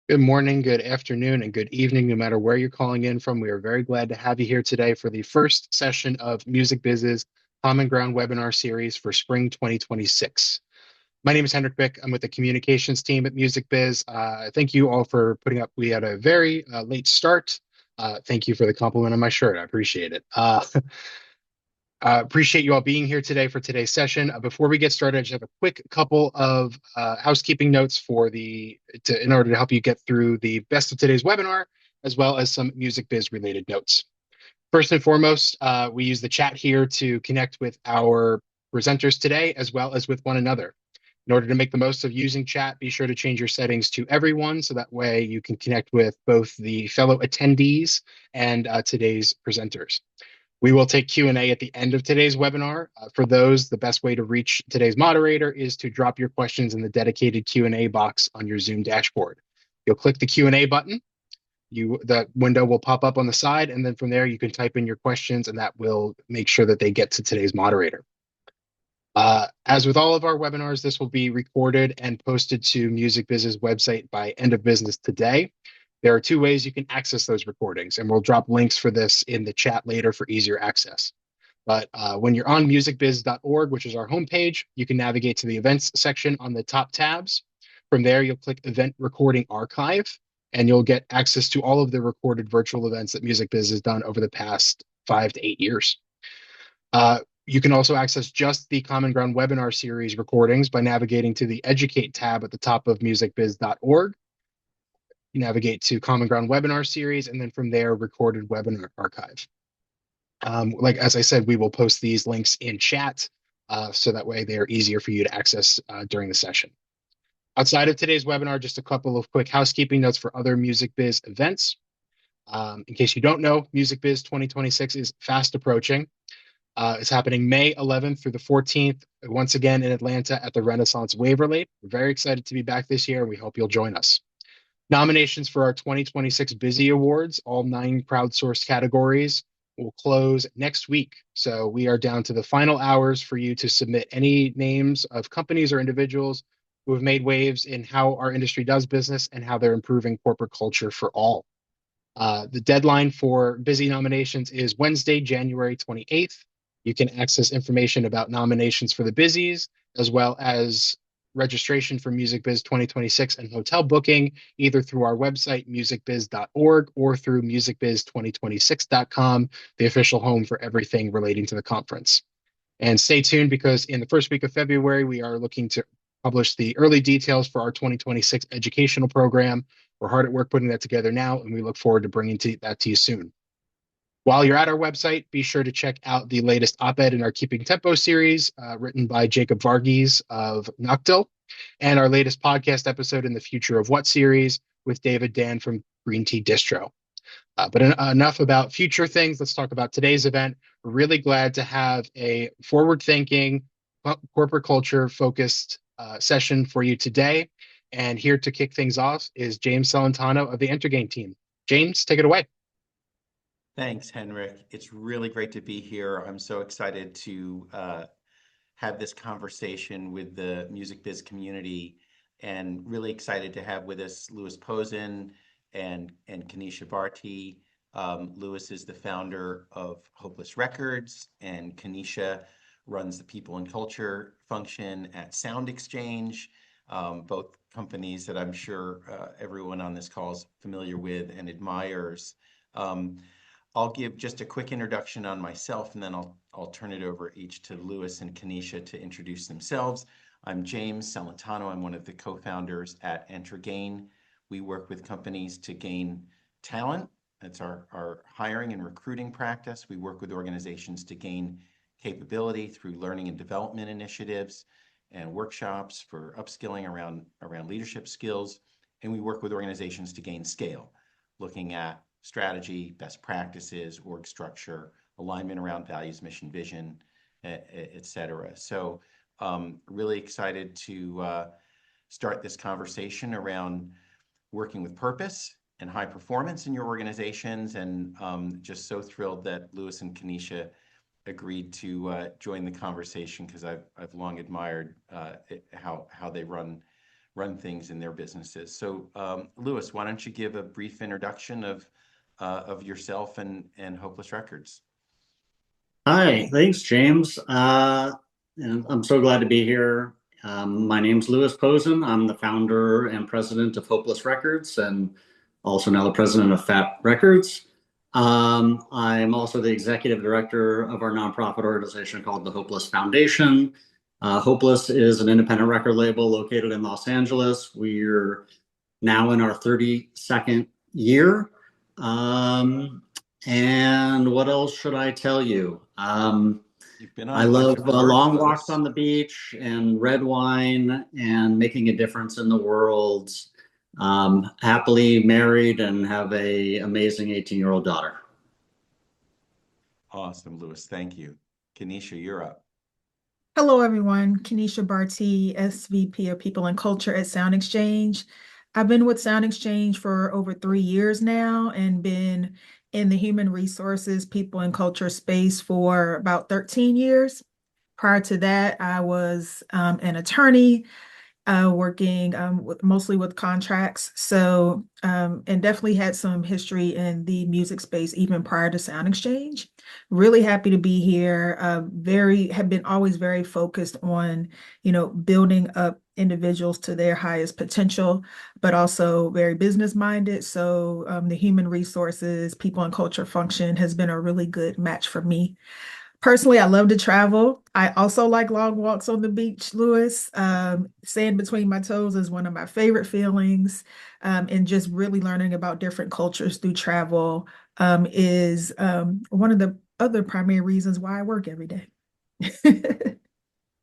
Good morning, good afternoon, and good evening, no matter where you're calling in from. We are very glad to have you here today for the first session of Music Biz's Common Ground webinar series for spring 2026. My name is Hendrik Bick. I'm with the communications team at Music Biz. Thank you all for putting up. We had a very late start. Thank you for the compliment on my shirt. I appreciate it. Appreciate you all being here today for today's session. Before we get started, I just have a quick couple of housekeeping notes in order to help you get through the best of today's webinar, as well as some Music Biz related notes. First and foremost, we use the chat here to connect with our presenters today, as well as with one another. In order to make the most of using chat, be sure to change your settings to everyone, so that way you can connect with both the fellow attendees and today's presenters. We will take Q&A at the end of today's webinar. For those, the best way to reach today's moderator is to drop your questions in the dedicated Q&A box on your Zoom dashboard. You'll click the Q&A button. The window will pop up on the side, and then from there you can type in your questions, and that will make sure that they get to today's moderator. As with all of our webinars, this will be recorded and posted to Music Biz's website by end of business today. There are two ways you can access those recordings, and we'll drop links for this in the chat later for easier access. But when you're on musicbiz.org, which is our homepage, you can navigate to the events section on the top tabs. From there, you'll click Event Recording Archive, and you'll get access to all of the recorded virtual events that Music Biz has done over the past 5 to 8 years. You can also access just the Common Ground webinar series recordings by navigating to the Educate tab at the top of musicbiz.org. You navigate to Common Ground webinar series, and then from there, recorded webinar archive. As I said, we will post these links in chat, so that way they are easier for you to access during the session. Outside of today's webinar, just a couple of quick housekeeping notes for other Music Biz events. In case you don't know, Music Biz 2026 is fast approaching. It's happening May 11th through the 14th, once again in Atlanta at the Renaissance Waverly. We're very excited to be back this year, and we hope you'll join us. Nominations for our 2026 Busy Awards, all 9 crowdsourced categories, will close next week. So we are down to the final hours for you to submit any names of companies or individuals who have made waves in how our industry does business and how they're improving corporate culture for all. The deadline for Busy nominations is Wednesday, January 28th. You can access information about nominations for the Busies, as well as registration for Music Biz 2026 and hotel booking, either through our website, musicbiz.org, or through musicbiz2026.com, the official home for everything relating to the conference. And stay tuned, because in the first week of February, we are looking to publish the early details for our 2026 educational program. We're hard at work putting that together now, and we look forward to bringing that to you soon. While you're at our website, be sure to check out the latest op-ed in our Keeping Tempo series, written by Jacob Varghese of Noctil, and our latest podcast episode in the Future of What series with David Dan from Green Tea Distro. But enough about future things. Let's talk about today's event. We're really glad to have a forward-thinking, corporate culture-focused session for you today. And here to kick things off is James Celentano of the EnterGain team. James, take it away. Thanks, Henrik. It's really great to be here. I'm so excited to have this conversation with the Music Biz community, and really excited to have with us Louis Posen and Kenysha Bartee. Louis is the founder of Hopeless Records, and Kenysha runs the people and culture function at SoundExchange, both companies that I'm sure everyone on this call is familiar with and admires. I'll give just a quick introduction on myself, and then I'll turn it over each to Louis and Kenysha to introduce themselves. I'm James Celentano. I'm one of the co-founders at EnterGain. We work with companies to gain talent. That's our hiring and recruiting practice. We work with organizations to gain capability through learning and development initiatives and workshops for upskilling around leadership skills. And we work with organizations to gain scale, looking at strategy, best practices, org structure, alignment around values, mission, vision, et cetera. So really excited to start this conversation around working with purpose and high performance in your organizations, and just so thrilled that Louis and Kenysha agreed to join the conversation, because I've long admired how they run run things in their businesses. So, Lewis, why don't you give a brief introduction of yourself and Hopeless Records? Hi, thanks, James. And I'm so glad to be here. My name's Lewis Posen. I'm the founder and president of Hopeless Records and also now the president of Fat Records. I'm also the executive director of our nonprofit organization called the Hopeless Foundation. Hopeless is an independent record label located in Los Angeles. We're now in our 32nd year. And what else should I tell you? You've been I on a bunch love of tours, long walks Lewis. on the beach and red wine and making a difference in the world. Happily married and have a amazing 18-year-old daughter. Awesome, Lewis. Thank you. Kenysha, you're up. Hello, everyone. Kenysha Bartee, SVP of People and Culture at SoundExchange. I've been with SoundExchange for over 3 years now and been in the human resources, people and culture space for about 13 years. Prior to that, I was an attorney working mostly with contracts. So, and definitely had some history in the music space even prior to SoundExchange. Really happy to be here. Have been always very focused on, building up individuals to their highest potential, but also very business minded. So, the human resources, people and culture function has been a really good match for me. Personally, I love to travel. I also like long walks on the beach, Lewis. Sand between my toes is one of my favorite feelings. And just really learning about different cultures through travel is one of the other primary reasons why I work every day.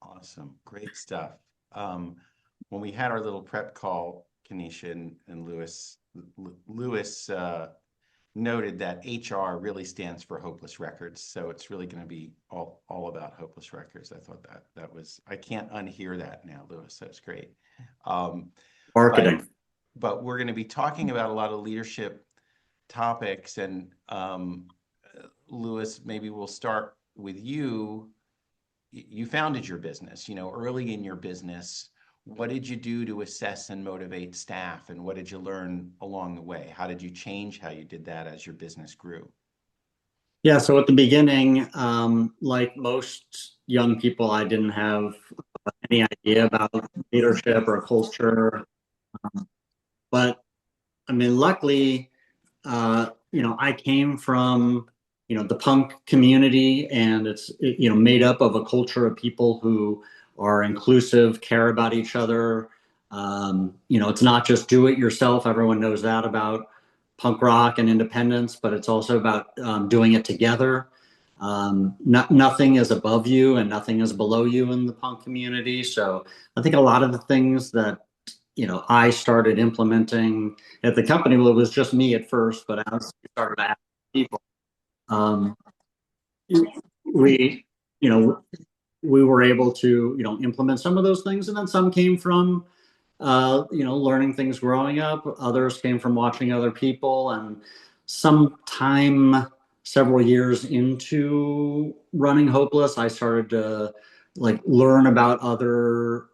Awesome. Great stuff. When we had our little prep call, Kenysha and Lewis noted that HR really stands for Hopeless Records. So it's really going to be all about Hopeless Records. I thought that was, I can't unhear that now, Lewis. That's great. Marketing. But we're going to be talking about a lot of leadership topics. And Lewis, maybe we'll start with you. You founded your business, early in your business. What did you do to assess and motivate staff? And what did you learn along the way? How did you change how you did that as your business grew? Yeah, so at the beginning, like most young people, I didn't have any idea about leadership or culture. But I mean, luckily, I came from, the punk community, and it's, made up of a culture of people who are inclusive, care about each other. It's not just do it yourself. Everyone knows that about punk rock and independence, but it's also about doing it together. Nothing is above you and nothing is below you in the punk community. So I think a lot of the things that I started implementing at the company. Well, it was just me at first, but as we started asking people, um, we, you know, we were able to, implement some of those things, and then some came from, learning things growing up. Others came from watching other people, and sometime several years into running Hopeless, I started to learn about other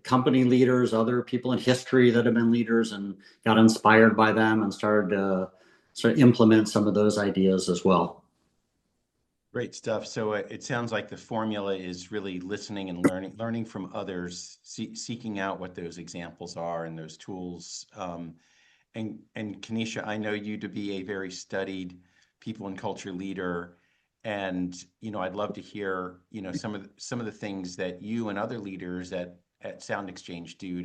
company leaders, other people in history that have been leaders, and got inspired by them and started to sort of implement some of those ideas as well. Great stuff. So it sounds like the formula is really listening and learning from others, seeking out what those examples are and those tools. And Kenysha, I know you to be a very studied people and culture leader, and I'd love to hear some of the things that you and other leaders at SoundExchange do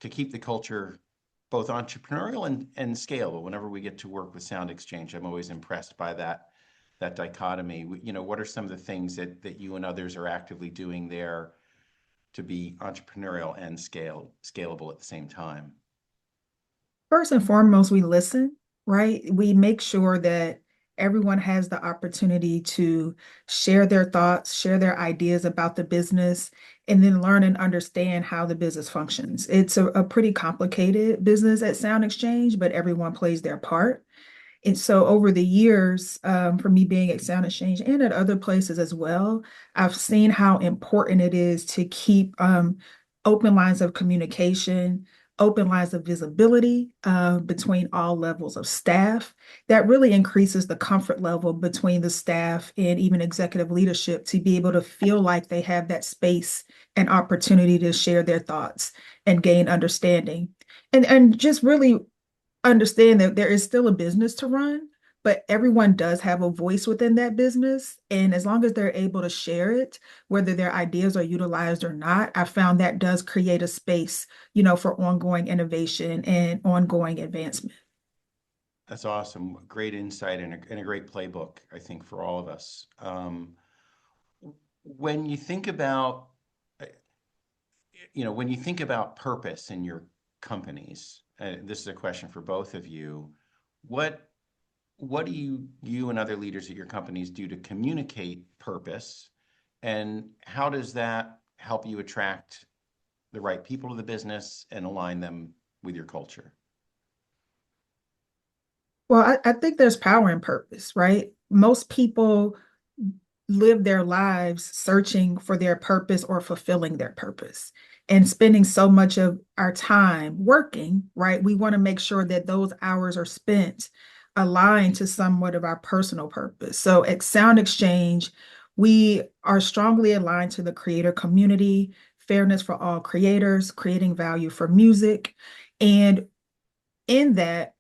to keep the culture both entrepreneurial and scalable. Whenever we get to work with SoundExchange, I'm always impressed by that dichotomy. What are some of the things that you and others are actively doing there to be entrepreneurial and scalable at the same time? First and foremost, we listen, right? We make sure that everyone has the opportunity to share their thoughts, share their ideas about the business, and then learn and understand how the business functions. It's a pretty complicated business at SoundExchange, but everyone plays their part. And so over the years, for me being at SoundExchange and at other places as well, I've seen how important it is to keep open lines of communication, open lines of visibility between all levels of staff. That really increases the comfort level between the staff and even executive leadership to be able to feel like they have that space and opportunity to share their thoughts and gain understanding. And just really understand that there is still a business to run, but everyone does have a voice within that business. And as long as they're able to share it, whether their ideas are utilized or not, I found that does create a space, for ongoing innovation and ongoing advancement. That's awesome. Great insight and a great playbook, I think, for all of us. When you think about, when you think about purpose in your companies, this is a question for both of you. What do you and other leaders at your companies do to communicate purpose, and how does that help you attract the right people to the business and align them with your culture? Well, I think there's power in purpose, right? Most people live their lives searching for their purpose or fulfilling their purpose and spending so much of our time working, right? We want to make sure that those hours are spent aligned to somewhat of our personal purpose. So at SoundExchange, we are strongly aligned to the creator community, fairness for all creators, creating value for music. And in that,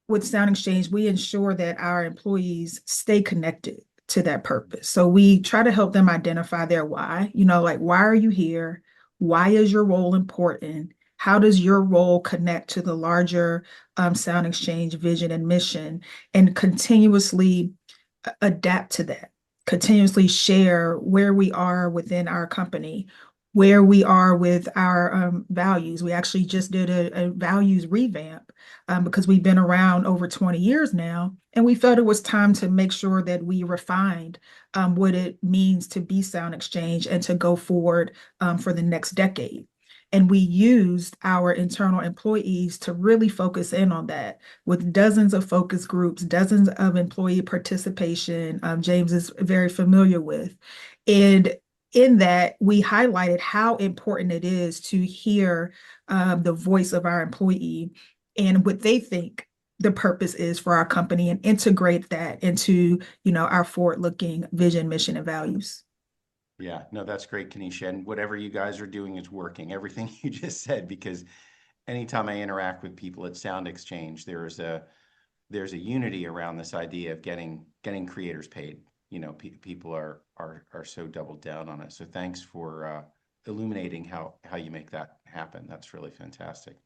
with SoundExchange, we ensure that our employees stay connected to that purpose. So we try to help them identify their why, like, why are you here? Why is your role important? How does your role connect to the larger SoundExchange vision and mission, and continuously adapt to that, continuously share where we are within our company, where we are with our values. We actually just did a values revamp because we've been around over 20 years now, and we felt it was time to make sure that we refined what it means to be SoundExchange and to go forward for the next decade. And we used our internal employees to really focus in on that with dozens of focus groups, dozens of employee participation, James is very familiar with. And in that, we highlighted how important it is to hear the voice of our employee and what they think the purpose is for our company, and integrate that into, our forward-looking vision, mission, and values. Yeah, no, that's great, Kenysha. And whatever you guys are doing is working. Everything you just said, because anytime I interact with people at SoundExchange, there's a unity around this idea of getting creators paid. People are so doubled down on it. So thanks for illuminating how you make that happen. That's really fantastic.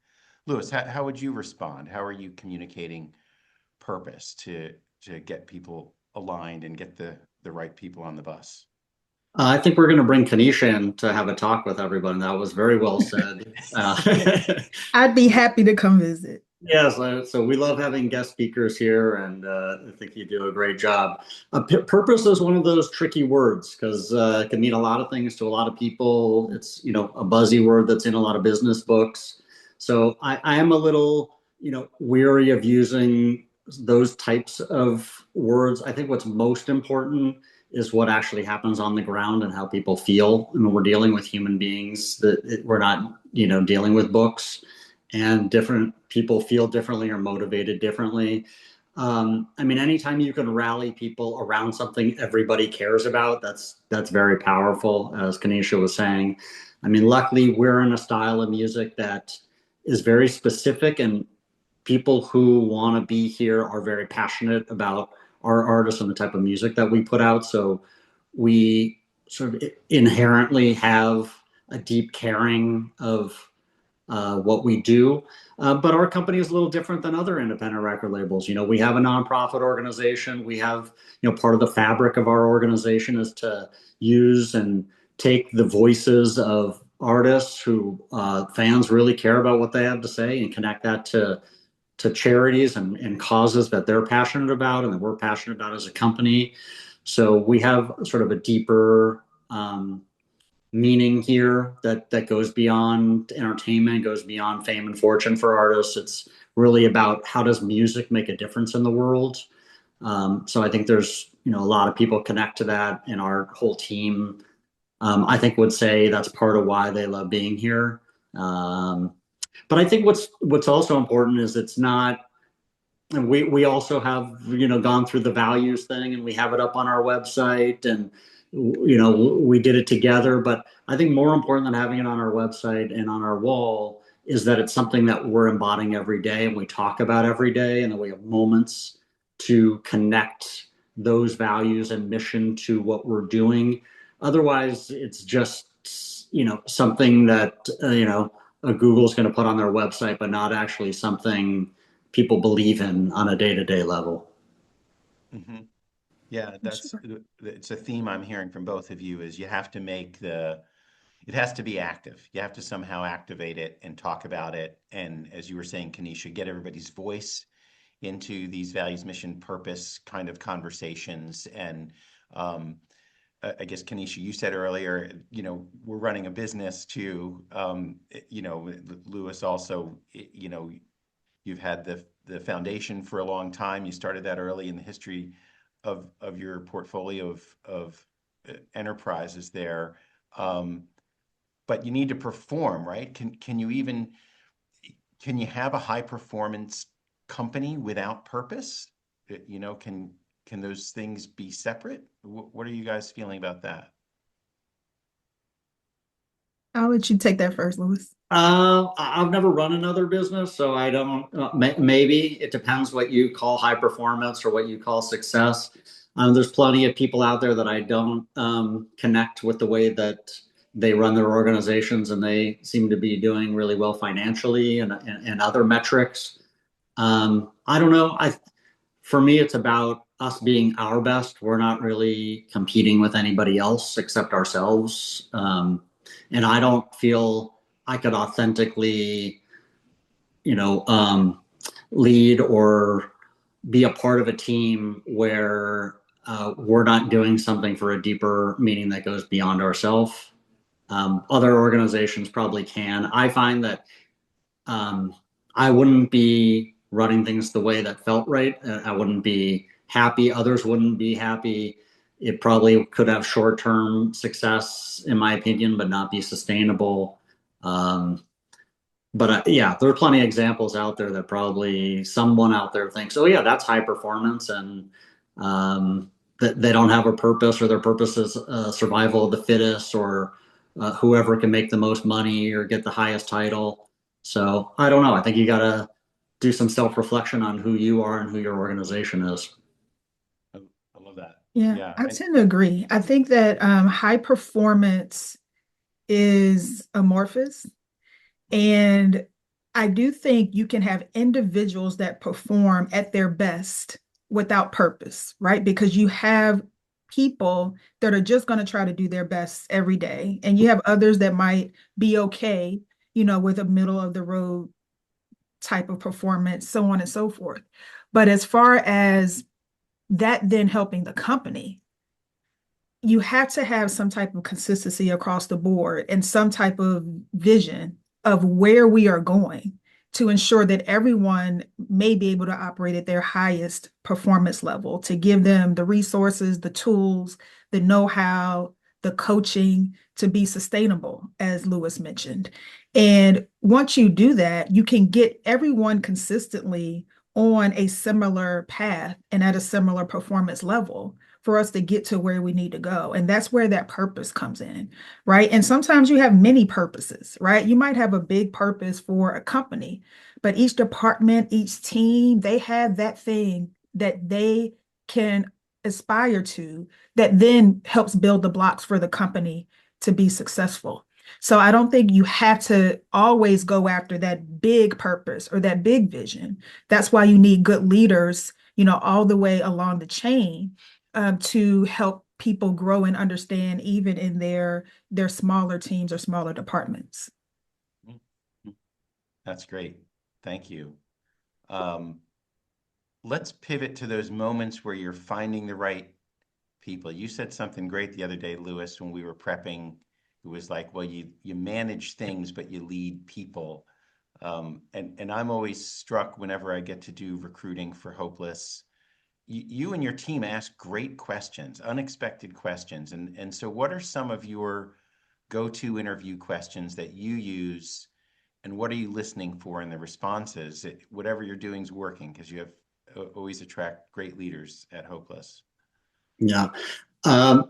Louis, how would you respond? How are you communicating purpose to get people aligned and get the right people on the bus? I think we're going to bring Kenysha in to have a talk with everyone. That was very well said. I'd be happy to come visit. Yes, so we love having guest speakers here, and I think you do a great job. Purpose is one of those tricky words because it can mean a lot of things to a lot of people. It's a buzzy word that's in a lot of business books. So I am a little weary of using those types of words. I think what's most important is what actually happens on the ground and how people feel. And we're dealing with human beings, that we're not dealing with books. And different people feel differently or motivated differently. Anytime you can rally people around something everybody cares about, that's very powerful, as Kenysha was saying. Luckily, we're in a style of music that is very specific, and people who want to be here are very passionate about our artists and the type of music that we put out. So we sort of inherently have a deep caring of what we do. But our company is a little different than other independent record labels. We have a nonprofit organization. We have, part of the fabric of our organization is to use and take the voices of artists who fans really care about what they have to say and connect that to charities and causes that they're passionate about and that we're passionate about as a company. So we have sort of a deeper meaning here that goes beyond entertainment, goes beyond fame and fortune for artists. It's really about how does music make a difference in the world. So I think there's a lot of people connect to that, and our whole team I think would say that's part of why they love being here. But I think what's also important is it's not. And we also have gone through the values thing, and we have it up on our website, and we did it together. But I think more important than having it on our website and on our wall is that it's something that we're embodying every day and we talk about every day, and that we have moments to connect those values and mission to what we're doing. Otherwise, it's just something that Google's going to put on their website, but not actually something people believe in on a day-to-day level. Mm-hmm. Yeah, it's a theme I'm hearing from both of you, is you have to it has to be active. You have to somehow activate it and talk about it. And as you were saying, Kenysha, get everybody's voice into these values, mission, purpose kind of conversations. And I guess, Kenysha, you said earlier, we're running a business too. Lewis also, you've had the foundation for a long time. You started that early in the history of your portfolio of enterprises there. But you need to perform, right? Can you have a high performance company without purpose? Can those things be separate? What are you guys feeling about that? I'll let you take that first, Lewis. I've never run another business, so I don't. Maybe it depends what you call high performance or what you call success. There's plenty of people out there that I don't connect with the way that they run their organizations, and they seem to be doing really well financially and other metrics. I don't know. For me, it's about us being our best. We're not really competing with anybody else except ourselves. And I don't feel I could authentically, lead or be a part of a team where we're not doing something for a deeper meaning that goes beyond ourselves. Other organizations probably can. I find that I wouldn't be running things the way that felt right. I wouldn't be happy. Others wouldn't be happy. It probably could have short-term success, in my opinion, but not be sustainable. But yeah, there are plenty of examples out there that probably someone out there thinks, oh yeah, that's high performance, and that they don't have a purpose, or their purpose is survival of the fittest, or whoever can make the most money or get the highest title. So I don't know. I think you got to do some self-reflection on who you are and who your organization is. I love that. Yeah, I tend to agree. I think that high performance is amorphous. And I do think you can have individuals that perform at their best without purpose, right? Because you have people that are just going to try to do their best every day. And you have others that might be okay, with a middle of the road type of performance, so on and so forth. But as far as that then helping the company, you have to have some type of consistency across the board and some type of vision of where we are going to ensure that everyone may be able to operate at their highest performance level, to give them the resources, the tools, the know-how, the coaching to be sustainable, as Lewis mentioned. And once you do that, you can get everyone consistently on a similar path and at a similar performance level for us to get to where we need to go. And that's where that purpose comes in, right? And sometimes you have many purposes, right? You might have a big purpose for a company, but each department, each team, they have that thing that they can aspire to that then helps build the blocks for the company to be successful. So I don't think you have to always go after that big purpose or that big vision. That's why you need good leaders, all the way along the chain, to help people grow and understand, even in their smaller teams or smaller departments. That's great. Thank you. Let's pivot to those moments where you're finding the right people. You said something great the other day, Lewis, when we were prepping. It was like, well, you manage things, but you lead people. And I'm always struck whenever I get to do recruiting for Hopeless. You and your team ask great questions, unexpected questions. And so what are some of your go-to interview questions that you use and what are you listening for in the responses? Whatever you're doing is working, because you have always attract great leaders at Hopeless. Yeah.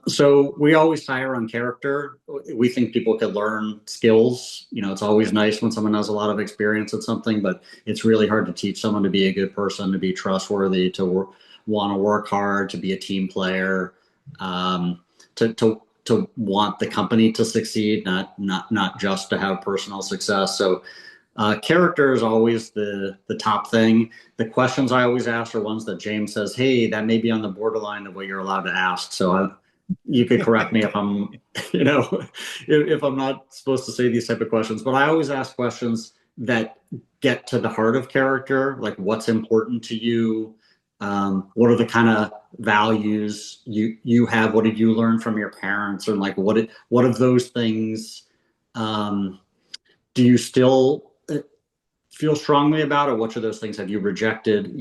So we always hire on character. We think people could learn skills. It's always nice when someone has a lot of experience at something, but it's really hard to teach someone to be a good person, to be trustworthy, to want to work hard, to be a team player, to want the company to succeed, not just to have personal success. So character is always the top thing. The questions I always ask are ones that James says, "Hey, that may be on the borderline of what you're allowed to ask." So you could correct me if I'm, if I'm not supposed to say these type of questions. But I always ask questions that get to the heart of character, like what's important to you. What are the kind of values you have? What did you learn from your parents? Or like what of those things do you still feel strongly about, or which of those things have you rejected?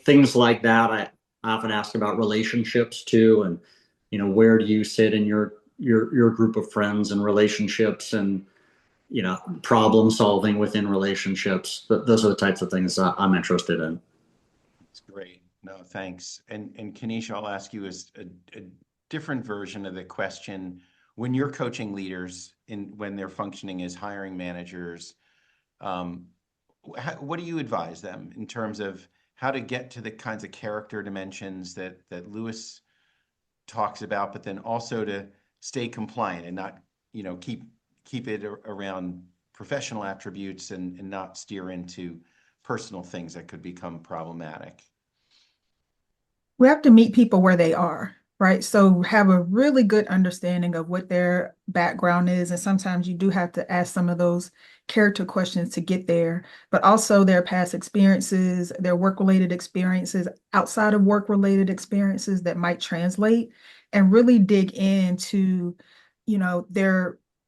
Things like that. I often ask about relationships too, and where do you sit in your group of friends and relationships, and problem solving within relationships. Those are the types of things I'm interested in. That's great. No, thanks. And Kenysha, I'll ask you a different version of the question. When you're coaching leaders when they're functioning as hiring managers, what do you advise them in terms of how to get to the kinds of character dimensions that Lewis talks about, but then also to stay compliant and not, keep it around professional attributes and not steer into personal things that could become problematic? We have to meet people where they are, right? So have a really good understanding of what their background is. And sometimes you do have to ask some of those character questions to get there, but also their past experiences, their work-related experiences, outside of work-related experiences that might translate, and really dig into,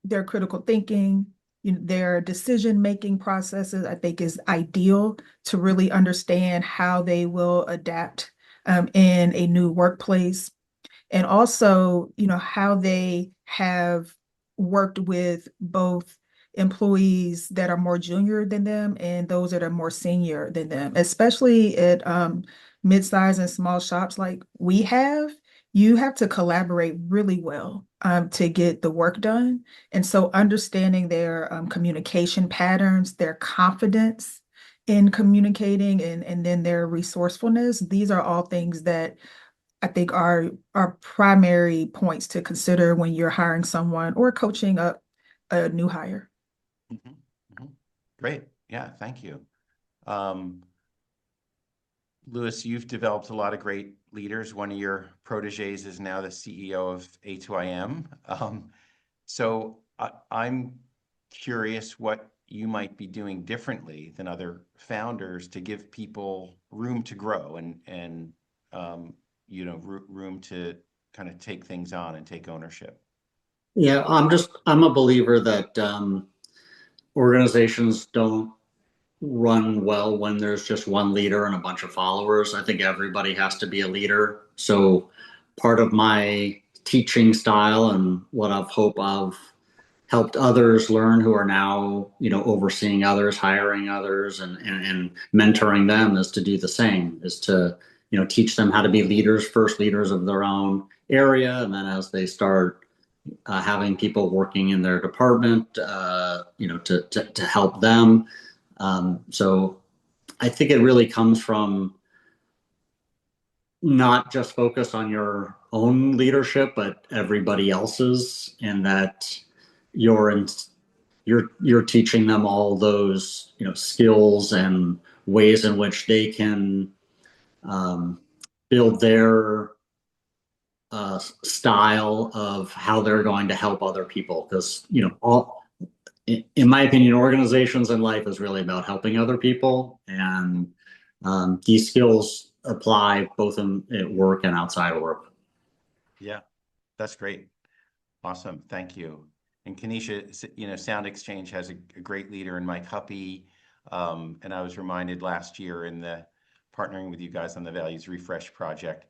their critical thinking, their decision-making processes. I think is ideal to really understand how they will adapt in a new workplace, and also, how they have worked with both employees that are more junior than them and those that are more senior than them, especially at mid-size and small shops like we have. You have to collaborate really well to get the work done. And so understanding their communication patterns, their confidence in communicating, and then their resourcefulness, these are all things that I think are primary points to consider when you're hiring someone or coaching up a new hire. Mm-hmm. Mm-hmm. Great. Yeah, thank you. Lewis, you've developed a lot of great leaders. One of your proteges is now the CEO of A2IM. So I'm curious what you might be doing differently than other founders to give people room to grow and room to kind of take things on and take ownership. Yeah, I'm a believer that organizations don't run well when there's just one leader and a bunch of followers. I think everybody has to be a leader. So part of my teaching style and what I've helped others learn who are now, overseeing others, hiring others, and mentoring them is to do the same, is to, teach them how to be leaders, first leaders of their own area. And then as they start having people working in their department, to help them. So I think it really comes from not just focus on your own leadership, but everybody else's, and that you're teaching them all those skills and ways in which they can build their style of how they're going to help other people. Because in my opinion, organizations and life is really about helping other people, and these skills apply both at work and outside of work. Yeah, that's great. Awesome. Thank you. And Kenysha, SoundExchange has a great leader in Mike Huppy. And I was reminded last year in the partnering with you guys on the Values Refresh project,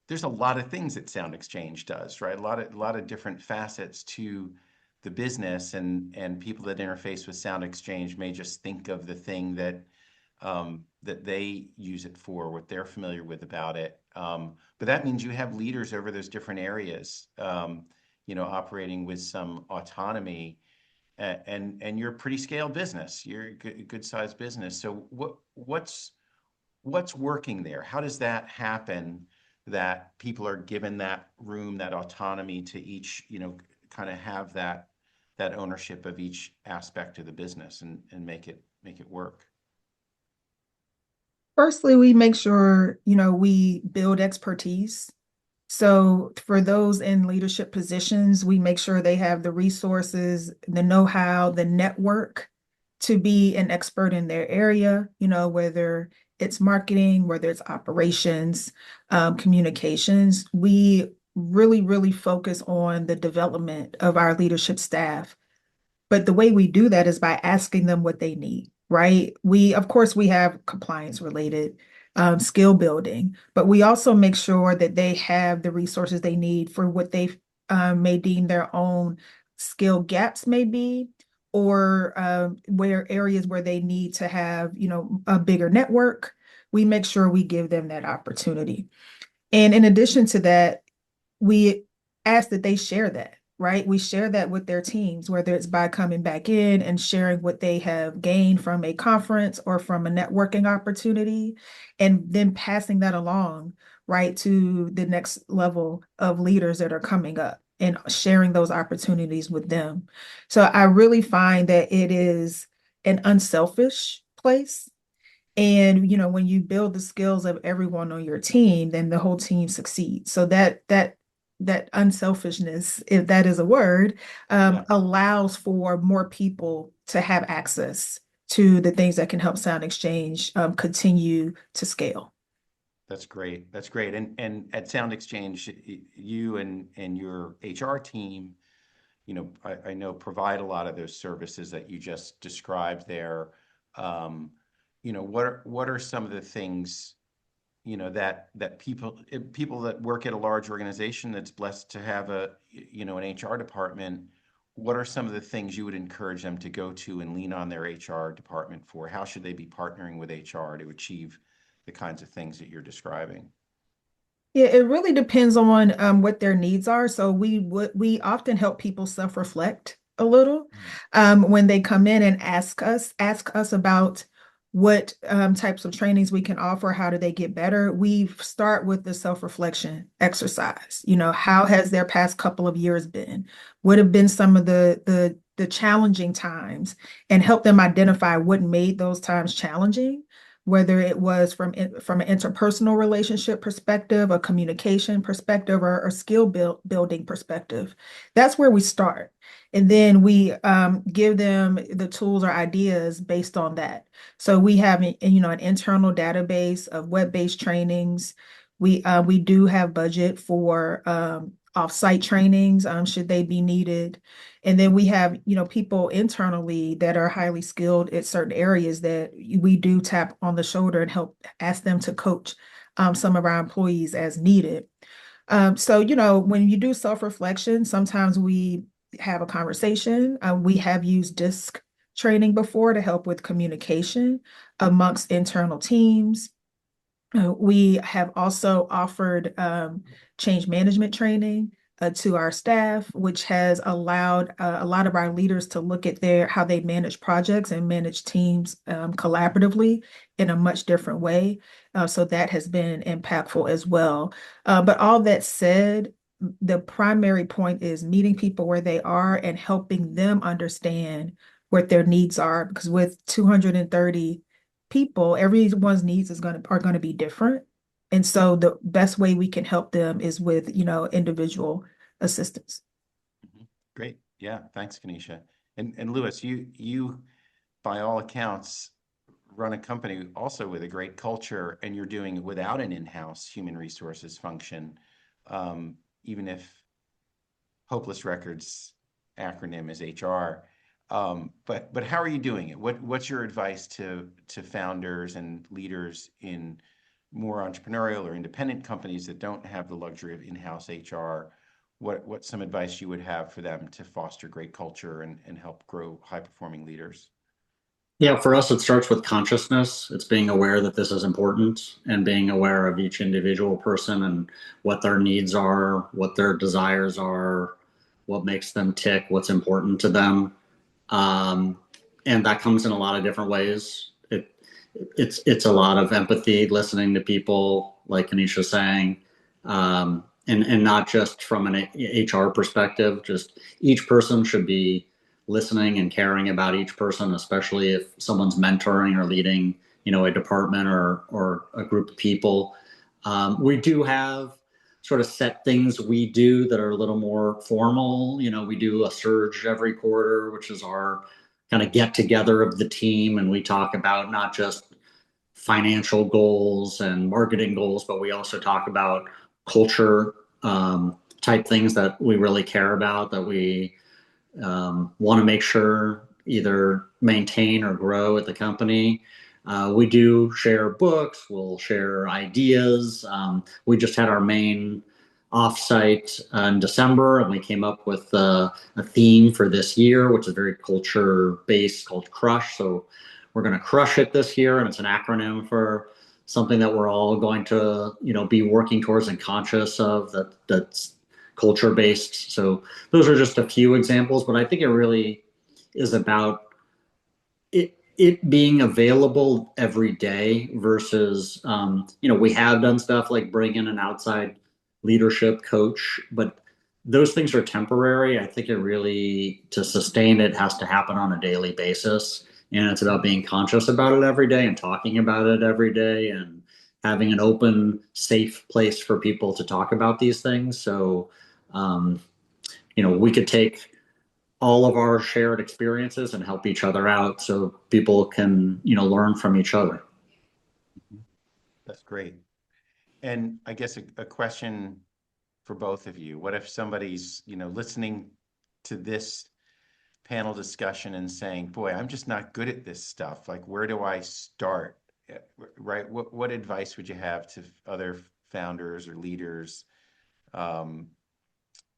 there's a lot of things that SoundExchange does, right? A lot of different facets to the business, and people that interface with SoundExchange may just think of the thing that that they use it for, what they're familiar with about it. But that means you have leaders over those different areas, operating with some autonomy, and you're a pretty scaled business. You're a good sized business. So what's working there? How does that happen, that people are given that room, that autonomy to each, kind of have that ownership of each aspect of the business and make it work? Firstly, we make sure, we build expertise. So for those in leadership positions, we make sure they have the resources, the know-how, the network to be an expert in their area, whether it's marketing, whether it's operations, communications. We really, really focus on the development of our leadership staff. But the way we do that is by asking them what they need, right? Of course, we have compliance related skill building, but we also make sure that they have the resources they need for what they may deem their own skill gaps may be, or where areas where they need to have, a bigger network. We make sure we give them that opportunity. And in addition to that, we ask that they share that, right? We share that with their teams, whether it's by coming back in and sharing what they have gained from a conference or from a networking opportunity, and then passing that along, right, to the next level of leaders that are coming up and sharing those opportunities with them. So I really find that it is an unselfish place. And when you build the skills of everyone on your team, then the whole team succeeds. So that unselfishness, if that is a word, Yeah. allows for more people to have access to the things that can help SoundExchange continue to scale. That's great. That's great. And at SoundExchange, you and your HR team, I know provide a lot of those services that you just described there. What are some of the things, that people that work at a large organization that's blessed to have an HR department, what are some of the things you would encourage them to go to and lean on their HR department for? How should they be partnering with HR to achieve the kinds of things that you're describing? Yeah, it really depends on what their needs are. So we often help people self-reflect a little when they come in and ask us about what types of trainings we can offer. How do they get better? We start with the self-reflection exercise. How has their past couple of years been? What have been some of the challenging times, and help them identify what made those times challenging, whether it was from an interpersonal relationship perspective, a communication perspective, or skill building perspective. That's where we start. And then we give them the tools or ideas based on that. So we have an internal database of web-based trainings. We do have budget for off-site trainings should they be needed. And then we have, people internally that are highly skilled at certain areas that we do tap on the shoulder and help ask them to coach some of our employees as needed. So, when you do self-reflection, sometimes we have a conversation. We have used DISC training before to help with communication amongst internal teams. We have also offered change management training to our staff, which has allowed a lot of our leaders to look at how they manage projects and manage teams collaboratively in a much different way. So that has been impactful as well. But all that said, the primary point is meeting people where they are and helping them understand what their needs are. Because with 230 people, everyone's needs are going to be different. And so the best way we can help them is with, individual assistance. Great. Yeah. Thanks, Kenysha. And Louis, you by all accounts run a company also with a great culture, and you're doing it without an in-house human resources function, even if Hopeless Records acronym is HR. But how are you doing it? What's your advice to founders and leaders in more entrepreneurial or independent companies that don't have the luxury of in-house HR? what some advice you would have for them to foster great culture and help grow high-performing leaders? Yeah, for us, it starts with consciousness. It's being aware that this is important and being aware of each individual person and what their needs are, what their desires are, what makes them tick, what's important to them. Um, and that comes in a lot of different ways. It's a lot of empathy, listening to people, like Kenysha saying, and not just from an HR perspective. Just each person should be listening and caring about each person, especially if someone's mentoring or leading, a department or a group of people. We do have sort of set things we do that are a little more formal. We do a surge every quarter, which is our kind of get together of the team, and we talk about not just financial goals and marketing goals, but we also talk about culture type things that we really care about, that we want to make sure either maintain or grow at the company. We do share books, we'll share ideas. We just had our main offsite in December, and we came up with a theme for this year, which is very culture based, called Crush. So we're going to crush it this year, and it's an acronym for something that we're all going to, be working towards and conscious of, that's culture based. So those are just a few examples, but I think it really is about it being available every day versus, we have done stuff like bring in an outside leadership coach, but those things are temporary. I think it really, to sustain it, has to happen on a daily basis. And it's about being conscious about it every day and talking about it every day and having an open, safe place for people to talk about these things. So, we could take all of our shared experiences and help each other out so people can, learn from each other. That's great. And I guess a question for both of you. What if somebody's, listening to this panel discussion and saying, boy, I'm just not good at this stuff. Like, where do I start? Right? What advice would you have to other founders or leaders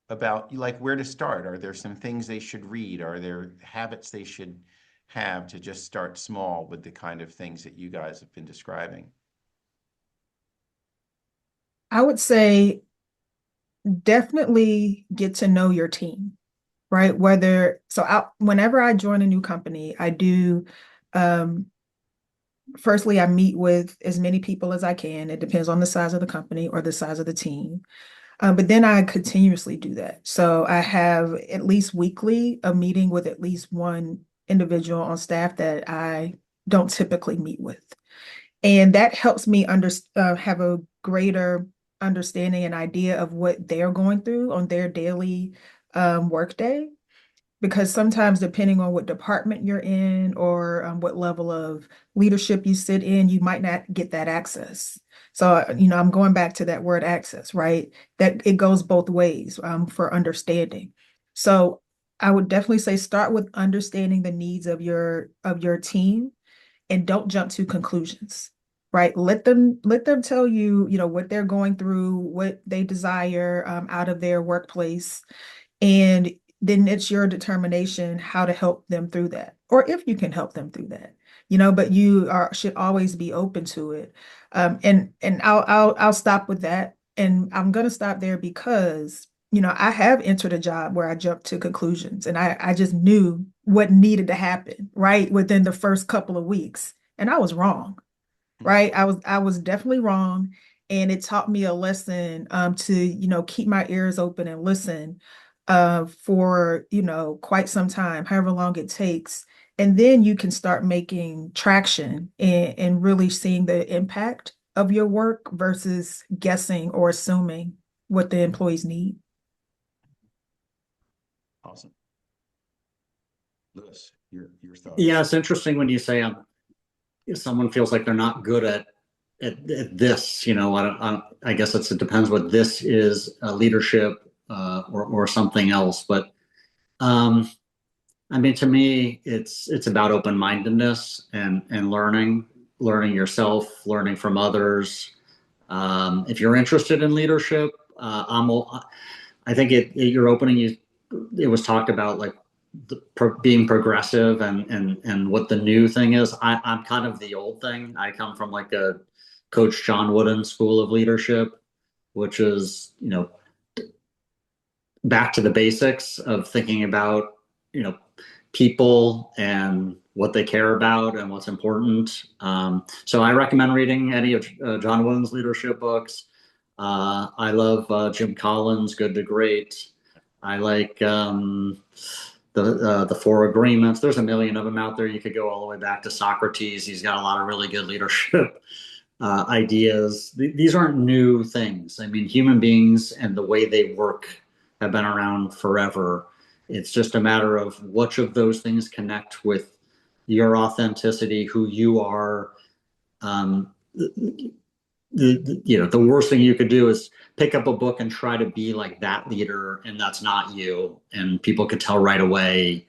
about like where to start? Are there some things they should read? Are there habits they should have to just start small with the kind of things that you guys have been describing? I would say definitely get to know your team, right? Whenever I join a new company, I do, firstly, I meet with as many people as I can. It depends on the size of the company or the size of the team. But then I continuously do that. So I have at least weekly a meeting with at least one individual on staff that I don't typically meet with. And that helps me have a greater understanding and idea of what they're going through on their daily workday. Because sometimes, depending on what department you're in or what level of leadership you sit in, you might not get that access. So, I'm going back to that word access, right? That it goes both ways for understanding. So I would definitely say start with understanding the needs of your team and don't jump to conclusions, right? Let them tell you, what they're going through, what they desire out of their workplace, and then it's your determination how to help them through that, or if you can help them through that, but should always be open to it. And I'll stop with that. And I'm gonna stop there because, I have entered a job where I jumped to conclusions and I just knew what needed to happen, right, within the first couple of weeks. And I was wrong, right? I was definitely wrong. And it taught me a lesson to, keep my ears open and listen for, quite some time, however long it takes. And then you can start making traction and really seeing the impact of your work versus guessing or assuming what the employees need. Awesome. Lewis, your thoughts? Yeah, it's interesting when you say if someone feels like they're not good at this. I guess it depends what this is, leadership or something else. But to me, it's about open-mindedness and learning yourself, learning from others. If you're interested in leadership, I I think your opening, it was talked about like being progressive and what the new thing is. I'm kind of the old thing. I come from like a Coach John Wooden School of Leadership, which is, back to the basics of thinking about, people and what they care about and what's important. So I recommend reading any of John Wooden's leadership books. I love Jim Collins' Good to Great. I like the Four Agreements. There's a million of them out there. You could go all the way back to Socrates. He's got a lot of really good leadership ideas. These aren't new things. I mean, human beings and the way they work have been around forever. It's just a matter of which of those things connect with your authenticity, who you are. The worst thing you could do is pick up a book and try to be like that leader, and that's not you. And people could tell right away,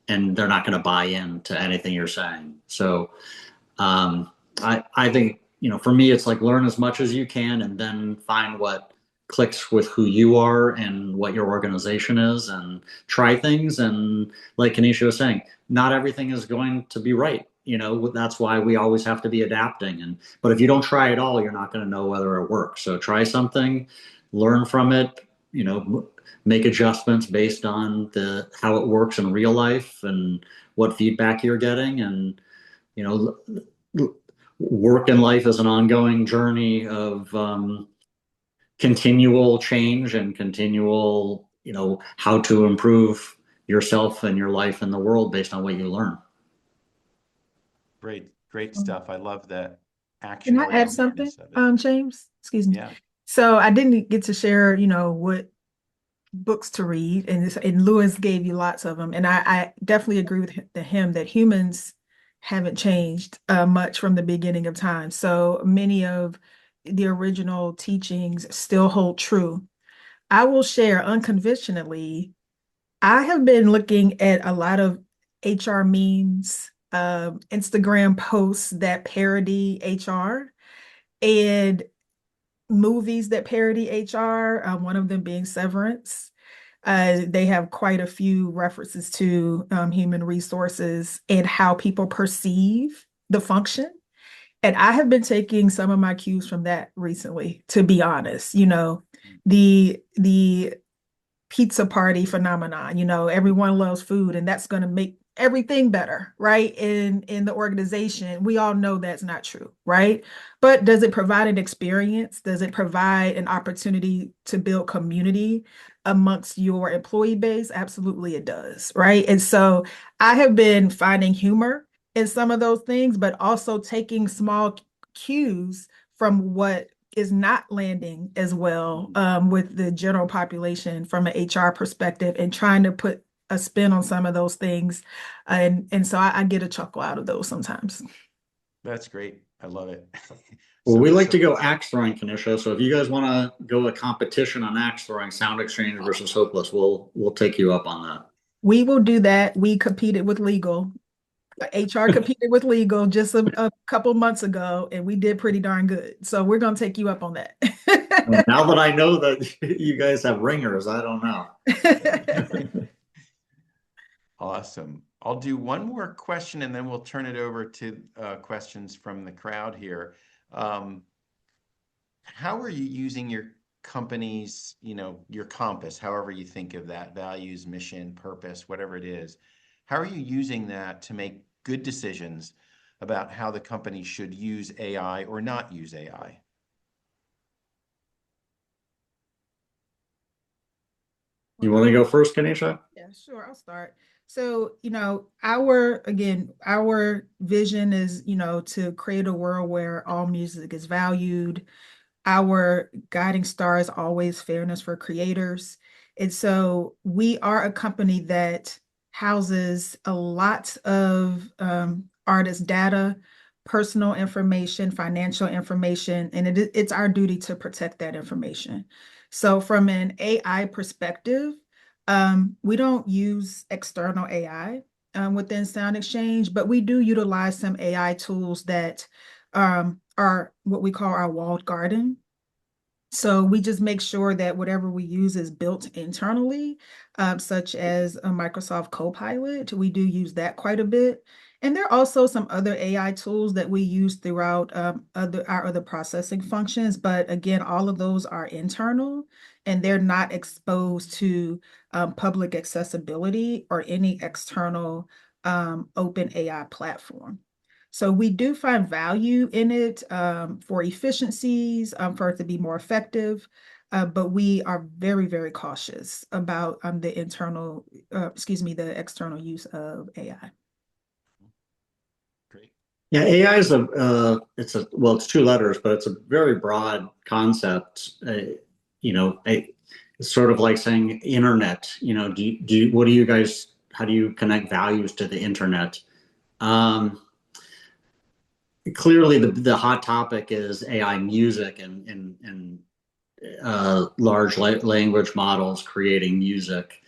and they're not going to buy into anything you're saying. So I think, for me, it's like learn as much as you can and then find what clicks with who you are and what your organization is, and try things. And like Kenysha was saying, not everything is going to be right. That's why we always have to be adapting. But if you don't try at all, you're not going to know whether it works. So try something, learn from it, make adjustments based on how it works in real life and what feedback you're getting. And, work in life is an ongoing journey of continual change and continual, how to improve yourself and your life and the world based on what you learn. Great stuff. I love that action. Can I add something, James? Excuse me. Yeah. So I didn't get to share, what books to read, and Lewis gave you lots of them. And I definitely agree with him that humans haven't changed much from the beginning of time. So many of the original teachings still hold true. I will share unconventionally. I have been looking at a lot of HR memes, Instagram posts that parody HR, and movies that parody HR, one of them being Severance. They have quite a few references to human resources and how people perceive the function. And I have been taking some of my cues from that recently, to be honest. The pizza party phenomenon, everyone loves food, and that's going to make everything better, right? In the organization, we all know that's not true, right? But does it provide an experience? Does it provide an opportunity to build community amongst your employee base? Absolutely, it does, right? And so I have been finding humor in some of those things, but also taking small cues from what is not landing as well with the general population from an HR perspective, and trying to put a spin on some of those things. And so I get a chuckle out of those sometimes. That's great. I love it. Well, we like to go axe throwing, Kenysha. So if you guys want to go a competition on axe throwing, SoundExchange versus Hopeless, we'll take you up on that. We will do that. We competed with legal. HR competed with legal just a couple months ago, and we did pretty darn good. So we're going to take you up on that. Now that I know that you guys have ringers, I don't know. Awesome. I'll do one more question and then we'll turn it over to questions from the crowd here. How are you using your company's, your compass, however you think of that, values, mission, purpose, whatever it is? How are you using that to make good decisions about how the company should use AI or not use AI? You want to go first, Kenysha? Yeah, sure. I'll start. So, our vision is, to create a world where all music is valued. Our guiding star is always fairness for creators. And so we are a company that houses a lot of artist data, personal information, financial information, and it's our duty to protect that information. So from an AI perspective, we don't use external AI within SoundExchange, but we do utilize some AI tools that are what we call our walled garden. So we just make sure that whatever we use is built internally, such as a Microsoft Copilot. We do use that quite a bit. And there are also some other AI tools that we use throughout our other processing functions. But again, all of those are internal and they're not exposed to public accessibility or any external open AI platform. So we do find value in it for efficiencies, for it to be more effective, but we are very, very cautious about the the external use of AI. Great. Yeah, AI is it's two letters, but it's a very broad concept. It's sort of like saying internet. What do you guys? How do you connect values to the internet? Clearly, the hot topic is AI music and large language models creating music.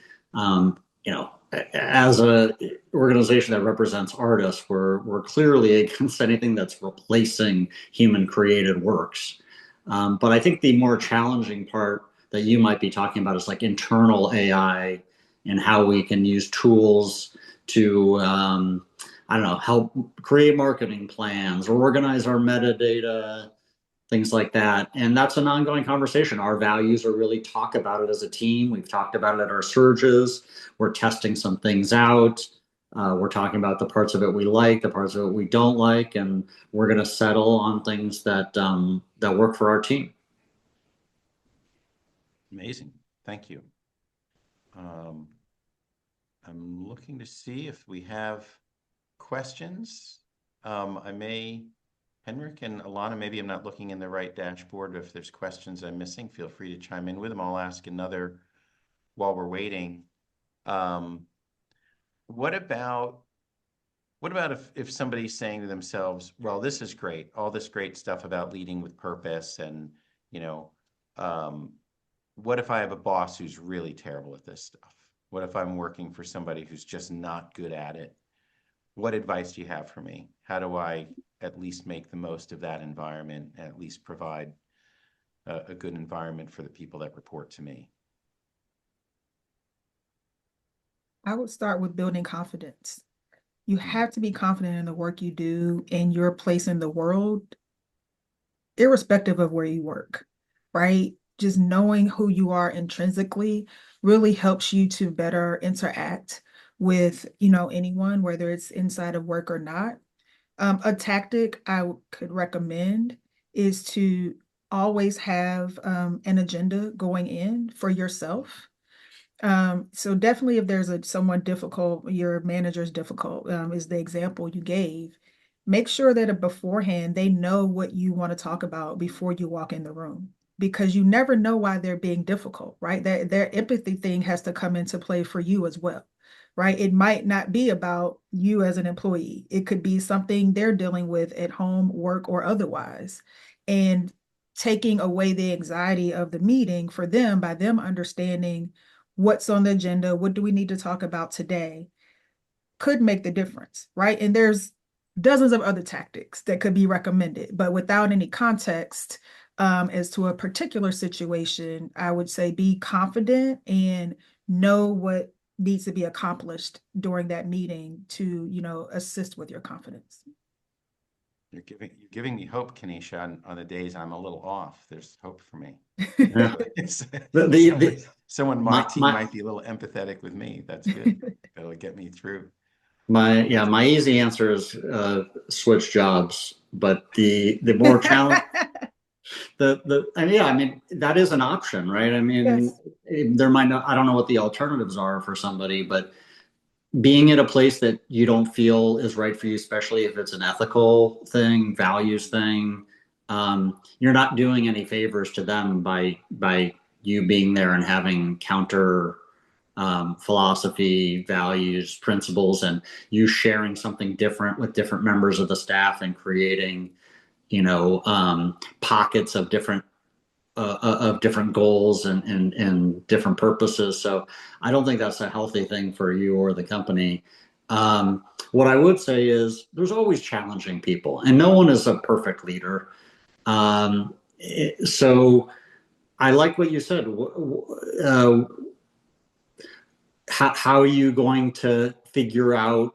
As a organization that represents artists, we're clearly against anything that's replacing human created works. But I think the more challenging part that you might be talking about is like internal AI and how we can use tools to I don't know, help create marketing plans or organize our metadata, things like that. And that's an ongoing conversation. Our values are really talk about it as a team. We've talked about it at our surges. We're testing some things out. We're talking about the parts of it we like, the parts of it we don't like, and we're going to settle on things that work for our team. Amazing. Thank you. I'm looking to see if we have questions. Henrik and Alana, maybe I'm not looking in the right dashboard, but if there's questions I'm missing, feel free to chime in with them. I'll ask another while we're waiting. What about if somebody's saying to themselves, well, this is great, all this great stuff about leading with purpose, and what if I have a boss who's really terrible at this stuff? What if I'm working for somebody who's just not good at it? What advice do you have for me? How do I at least make the most of that environment and at least provide a good environment for the people that report to me? I would start with building confidence. You have to be confident in the work you do and your place in the world, irrespective of where you work, right? Just knowing who you are intrinsically really helps you to better interact with, anyone, whether it's inside of work or not. A tactic I could recommend is to always have an agenda going in for yourself. So definitely if there's someone difficult, your manager's difficult, is the example you gave, make sure that beforehand they know what you want to talk about before you walk in the room, because you never know why they're being difficult, right? Their empathy thing has to come into play for you as well, right? It might not be about you as an employee. It could be something they're dealing with at home, work, or otherwise. And taking away the anxiety of the meeting for them by them understanding what's on the agenda, what do we need to talk about today, could make the difference, right? And there's dozens of other tactics that could be recommended, but without any context as to a particular situation, I would say be confident and know what needs to be accomplished during that meeting to, assist with your confidence. You're giving me hope, Kenysha, on the days I'm a little off. There's hope for me. Someone on my team might be a little empathetic with me. That's good. That'll get me through. My easy answer is switch jobs, but the more challenge that is an option, right? I mean, yes. There might not, I don't know what the alternatives are for somebody, but being at a place that you don't feel is right for you, especially if it's an ethical thing, values thing, you're not doing any favors to them by you being there and having counter philosophy, values, principles, and you sharing something different with different members of the staff and creating, pockets of different goals and different purposes. So I don't think that's a healthy thing for you or the company. What I would say is there's always challenging people, and no one is a perfect leader. So I like what you said. How are you going to figure out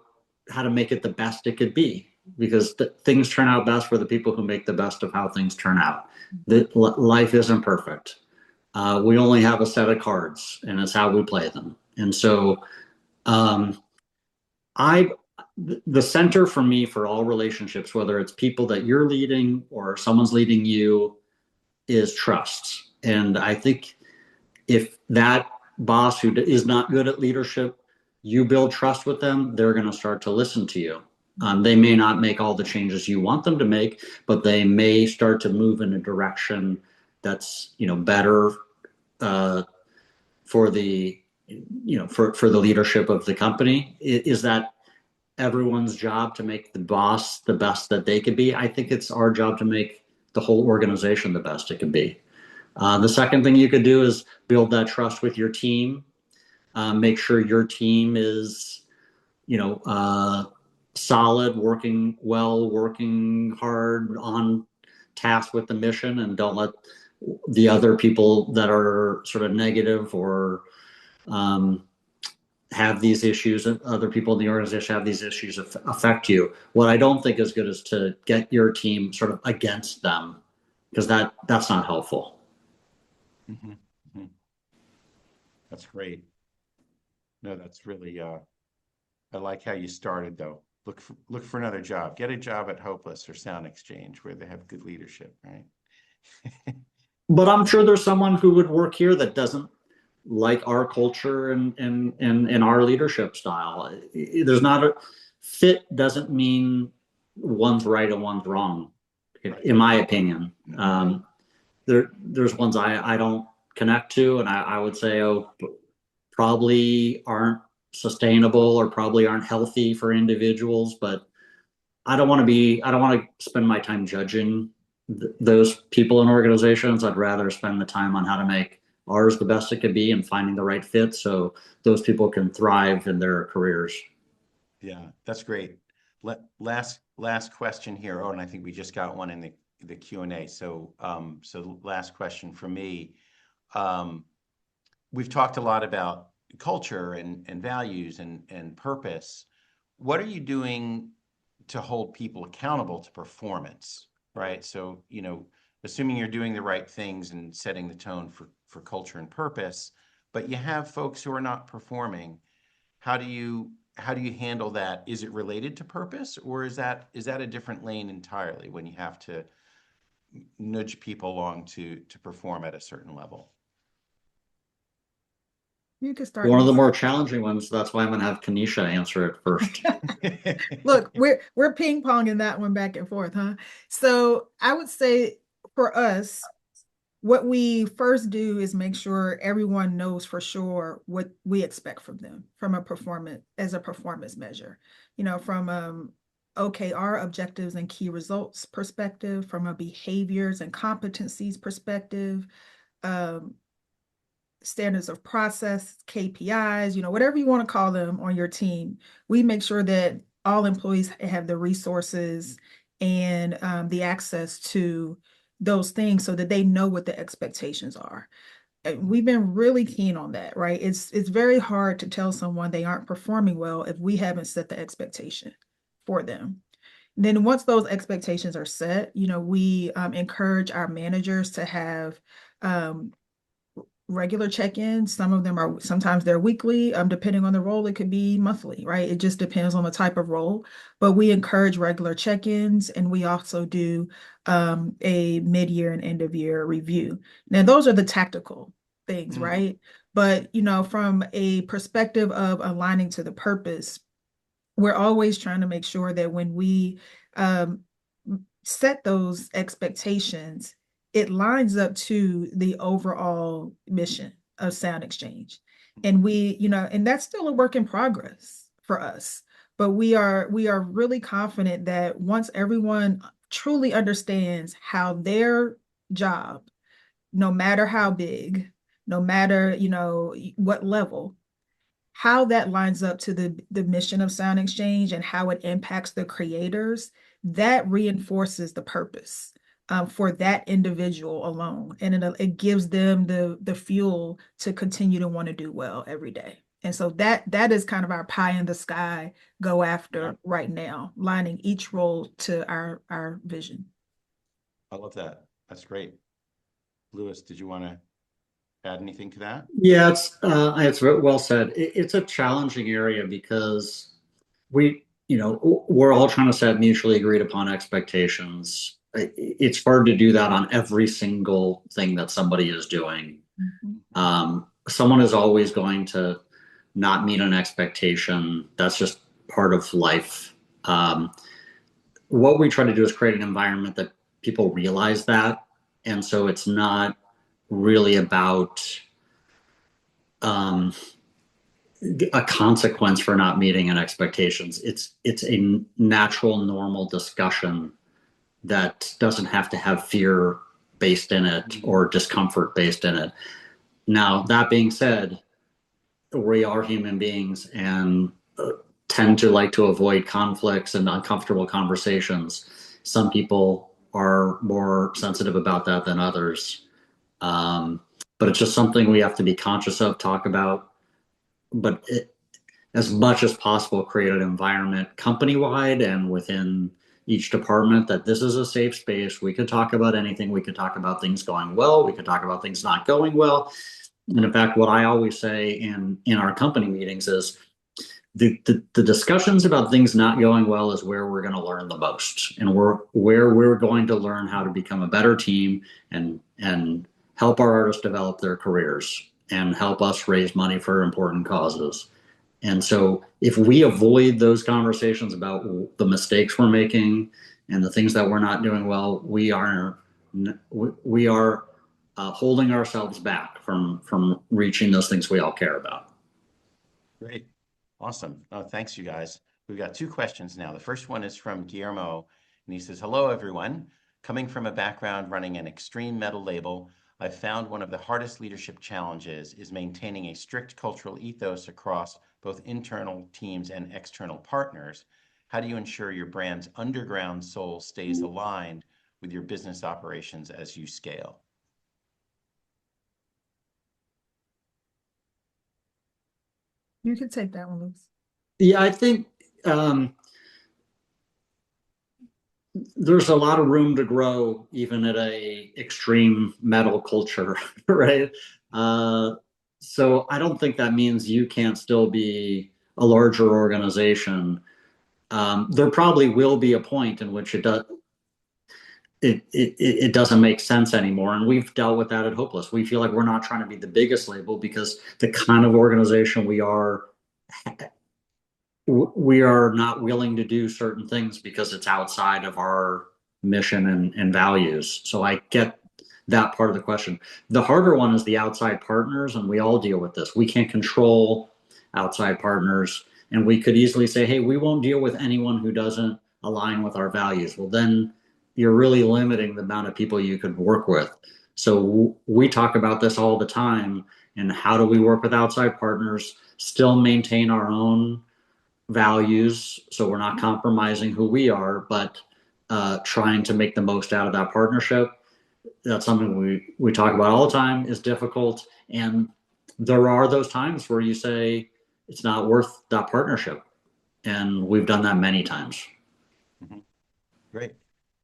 how to make it the best it could be? Because things turn out best for the people who make the best of how things turn out. Life isn't perfect. We only have a set of cards, and it's how we play them. And so, I the center for me for all relationships, whether it's people that you're leading or someone's leading you, is trust. And I think if that boss who is not good at leadership, you build trust with them, they're going to start to listen to you. They may not make all the changes you want them to make, but they may start to move in a direction that's better for the for the leadership of the company. Is that everyone's job to make the boss the best that they could be? I think it's our job to make the whole organization the best it can be. The second thing you could do is build that trust with your team. Make sure your team is, solid, working well, working hard, on task with the mission, and don't let the other people that are sort of negative or have these issues, other people in the organization have these issues affect you. What I don't think is good is to get your team sort of against them, because that's not helpful. Mm-hmm. Mm-hmm. That's great. No, that's really, I like how you started though. Look for another job. Get a job at Hopeless or SoundExchange where they have good leadership, right? But I'm sure there's someone who would work here that doesn't like our culture and our leadership style. There's not a fit doesn't mean one's right and one's wrong, in my opinion. There's ones I don't connect to, and I would say, probably aren't sustainable or probably aren't healthy for individuals. But I don't want to spend my time judging those people in organizations. I'd rather spend the time on how to make ours the best it could be and finding the right fit so those people can thrive in their careers. Yeah, that's great. Last question here. Oh, and I think we just got one in the Q&A. So last question for me. We've talked a lot about culture and values and purpose. What are you doing to hold people accountable to performance, right? So, assuming you're doing the right things and setting the tone for culture and purpose, but you have folks who are not performing, how do you handle that? Is it related to purpose, or is that a different lane entirely when you have to nudge people along to perform at a certain level? You can start. One of the more challenging ones. That's why I'm going to have Kenysha answer it first. Look, we're ping-ponging that one back and forth, huh? So I would say for us, what we first do is make sure everyone knows for sure what we expect from them from a performance measure. From OKR, objectives and key results perspective, from a behaviors and competencies perspective, standards of process, KPIs, whatever you want to call them on your team. We make sure that all employees have the resources and the access to those things so that they know what the expectations are. We've been really keen on that, right? It's very hard to tell someone they aren't performing well if we haven't set the expectation for them. Then once those expectations are set, we encourage our managers to have regular check-ins. Sometimes they're weekly, depending on the role, it could be monthly, right? It just depends on the type of role, but we encourage regular check-ins, and we also do a mid-year and end-of-year review. Now, those are the tactical things, right? But, from a perspective of aligning to the purpose, we're always trying to make sure that when we set those expectations, it lines up to the overall mission of SoundExchange. And and that's still a work in progress for us. But we are really confident that once everyone truly understands how their job, no matter how big, no matter, what level, how that lines up to the mission of SoundExchange and how it impacts the creators, that reinforces the purpose for that individual alone. And it gives them the fuel to continue to want to do well every day. And so that is kind of our pie in the sky go after right now, lining each role to our vision. I love that. That's great. Lewis, did you want to add anything to that? Yeah, it's very well said. It's a challenging area because we're all trying to set mutually agreed upon expectations. It's hard to do that on every single thing that somebody is doing. Someone is always going to not meet an expectation. That's just part of life. What we try to do is create an environment that people realize that. And so it's not really about a consequence for not meeting an expectations. It's a natural, normal discussion that doesn't have to have fear based in it or discomfort based in it. Now, that being said, we are human beings and tend to like to avoid conflicts and uncomfortable conversations. Some people are more sensitive about that than others. But it's just something we have to be conscious of, talk about, but as much as possible, create an environment company-wide and within each department that this is a safe space. We could talk about anything. We could talk about things going well. We could talk about things not going well. And in fact, what I always say in our company meetings is the discussions about things not going well is where we're going to learn the most, and where we're going to learn how to become a better team and help our artists develop their careers and help us raise money for important causes. And so if we avoid those conversations about the mistakes we're making and the things that we're not doing well, we are holding ourselves back from reaching those things we all care about. Great. Awesome. Thanks, you guys. We've got 2 questions now. The first one is from Guillermo, and he says, "Hello, everyone. Coming from a background running an extreme metal label, I've found one of the hardest leadership challenges is maintaining a strict cultural ethos across both internal teams and external partners. How do you ensure your brand's underground soul stays aligned with your business operations as you scale?" You can take that one, Luce. Yeah, I think there's a lot of room to grow even at a extreme metal culture, right? So I don't think that means you can't still be a larger organization. There probably will be a point in which it doesn't make sense anymore, and we've dealt with that at Hopeless. We feel like we're not trying to be the biggest label because the kind of organization we are not willing to do certain things because it's outside of our mission and values. So I get that part of the question. The harder one is the outside partners, and we all deal with this. We can't control outside partners, and we could easily say, hey, we won't deal with anyone who doesn't align with our values. Well, then you're really limiting the amount of people you could work with. So we talk about this all the time, and how do we work with outside partners, still maintain our own values, so we're not compromising who we are, but trying to make the most out of that partnership. That's something we talk about all the time. Is difficult, and there are those times where you say it's not worth that partnership, and we've done that many times. Great.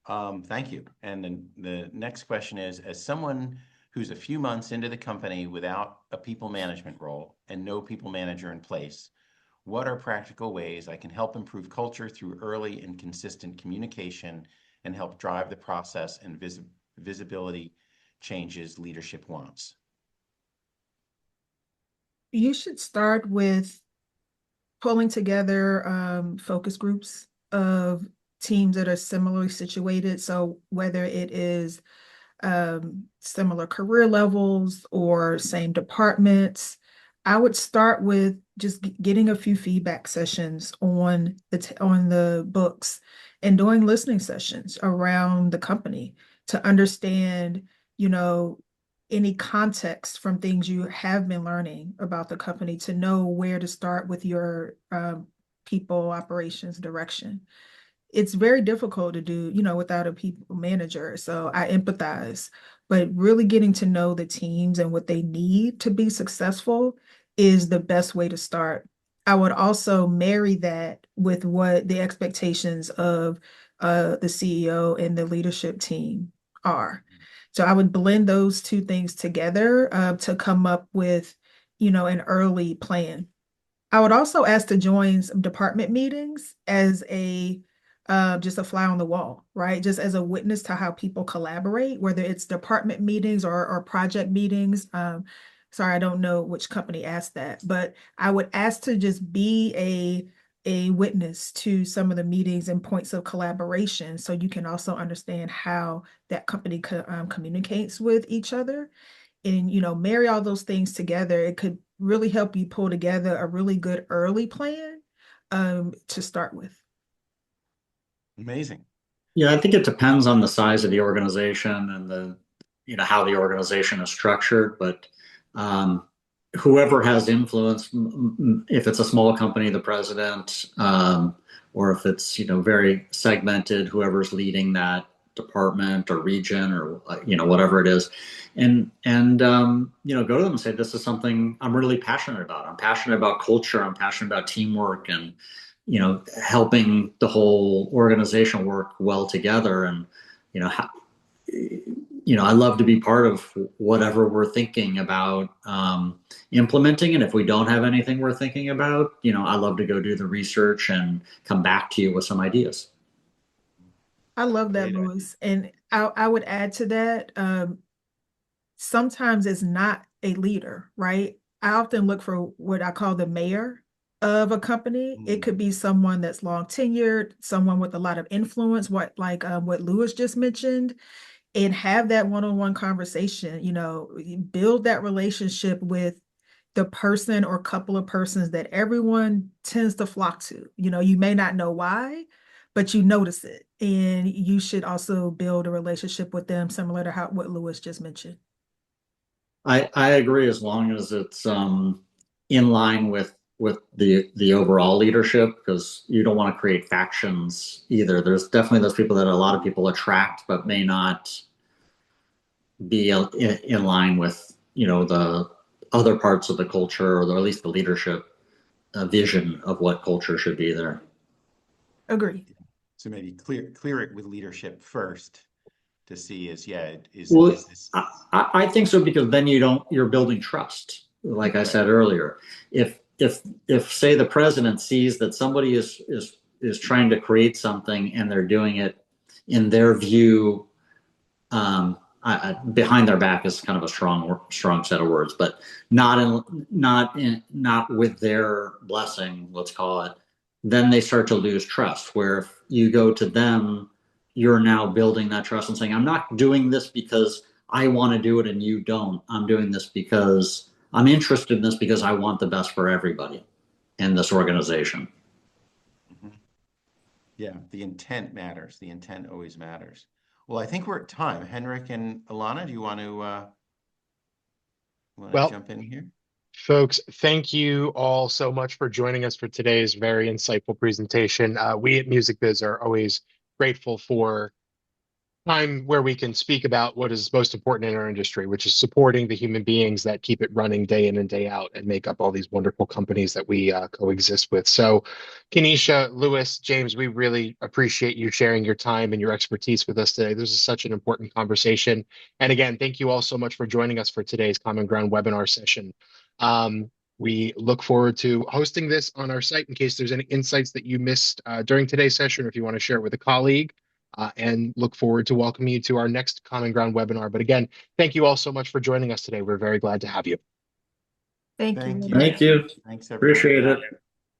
Thank you. And then the next question is, as someone who's a few months into the company without a people management role and no people manager in place, what are practical ways I can help improve culture through early and consistent communication and help drive the process and visibility changes leadership wants? You should start with pulling together focus groups of teams that are similarly situated. So whether it is similar career levels or same departments, I would start with just getting a few feedback sessions on the books and doing listening sessions around the company to understand, any context from things you have been learning about the company, to know where to start with your people operations direction. it's very difficult to do, without a people manager. So I empathize, but really getting to know the teams and what they need to be successful is the best way to start. I would also marry that with what the expectations of the CEO and the leadership team are. So I would blend those two things together to come up with, an early plan. I would also ask to join some department meetings as a just a fly on the wall, right? Just as a witness to how people collaborate, whether it's department meetings or project meetings. Sorry, I don't know which company asked that, but I would ask to just be a witness to some of the meetings and points of collaboration, so you can also understand how that company communicates with each other and marry all those things together. It could really help you pull together a really good early plan to start with. Amazing. Yeah, I think it depends on the size of the organization and how the organization is structured. But whoever has influence, if it's a small company, the president, or if it's, very segmented, whoever's leading that department or region or, whatever it is, and go to them and say, this is something I'm really passionate about. I'm passionate about culture. I'm passionate about teamwork and helping the whole organization work well together. And, I love to be part of whatever we're thinking about implementing. And if we don't have anything we're thinking about, I love to go do the research and come back to you with some ideas. I love that, Great idea. Louis. And I would add to that, sometimes it's not a leader, right? I often look for what I call the mayor of a company. It could be someone that's long tenured, someone with a lot of influence, what Louis just mentioned, and have that one-on-one conversation, build that relationship with the person or couple of persons that everyone tends to flock to. You may not know why, but you notice it. And you should also build a relationship with them, similar to what Louis just mentioned. I agree, as long as it's in line with the overall leadership, because you don't want to create factions either. There's definitely those people that a lot of people attract, but may not be in line with the other parts of the culture, or at least the leadership vision of what culture should be there. Agree. So maybe clear it with leadership first to see is Well, this. I think so, because then you're building trust. Like I said earlier, if say the president sees that somebody is trying to create something and they're doing it in their view, behind their back is kind of a strong set of words, but not with their blessing, let's call it, then they start to lose trust. Where if you go to them, you're now building that trust and saying, I'm not doing this because I want to do it and you don't. I'm doing this because I'm interested in this, because I want the best for everybody in this organization. Mm-hmm. Yeah, the intent matters. The intent always matters. Well, I think we're at time. Henrik and Alana, do you want to Well, jump in here? folks, thank you all so much for joining us for today's very insightful presentation. We at Music Biz are always grateful for time where we can speak about what is most important in our industry, which is supporting the human beings that keep it running day in and day out and make up all these wonderful companies that we coexist with. So, Kenysha, Louis, James, we really appreciate you sharing your time and your expertise with us today. This is such an important conversation. And again, thank you all so much for joining us for today's Common Ground webinar session. We look forward to hosting this on our site in case there's any insights that you missed during today's session, or if you want to share it with a colleague. And look forward to welcoming you to our next Common Ground webinar. But again, thank you all so much for joining us today. We're very glad to have you. Thank you. Thank you. Thanks, everyone. Appreciate it.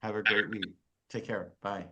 Have a great week. Take care. Bye.